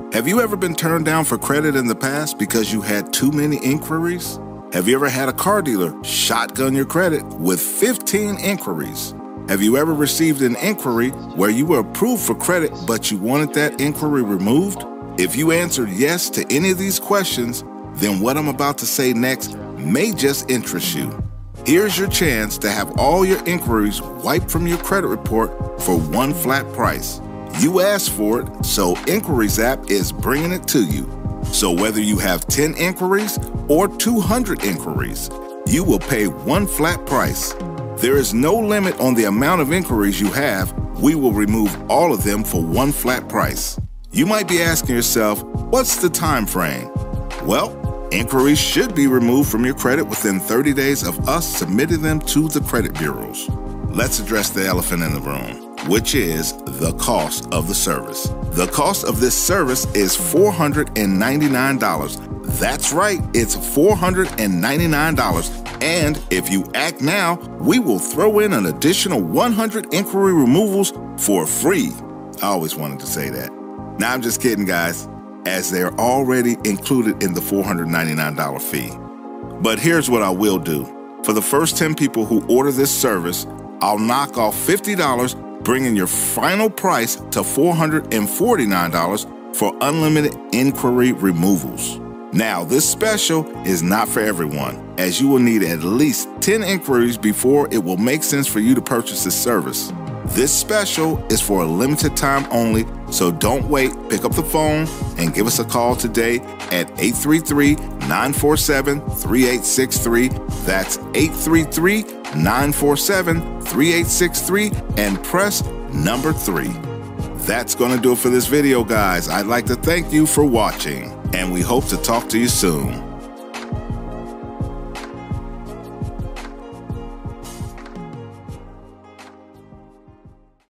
Have you ever been turned down for credit in the past because you had too many inquiries? Have you ever had a car dealer shotgun your credit with 15 inquiries? Have you ever received an inquiry where you were approved for credit but you wanted that inquiry removed? If you answered yes to any of these questions, then what I'm about to say next may just interest you. Here's your chance to have all your inquiries wiped from your credit report for one flat price. You asked for it, so Inquiries app is bringing it to you. So whether you have 10 inquiries or 200 inquiries, you will pay one flat price. There is no limit on the amount of inquiries you have. We will remove all of them for one flat price. You might be asking yourself, what's the time frame? Well, inquiries should be removed from your credit within 30 days of us submitting them to the credit bureaus. Let's address the elephant in the room, which is the cost of the service. The cost of this service is $499. That's right, it's $499. And if you act now, we will throw in an additional 100 inquiry removals for free. I always wanted to say that. Now, I'm just kidding, guys, as they're already included in the $499 fee. But here's what I will do. For the first 10 people who order this service, I'll knock off $50, bringing your final price to $449 for unlimited inquiry removals. Now, this special is not for everyone, as you will need at least 10 inquiries before it will make sense for you to purchase this service. This special is for a limited time only, so don't wait. Pick up the phone and give us a call today at 833-947-3863. That's 833-947-3863 and press number 3. That's going to do it for this video, guys. I'd like to thank you for watching, and we hope to talk to you soon.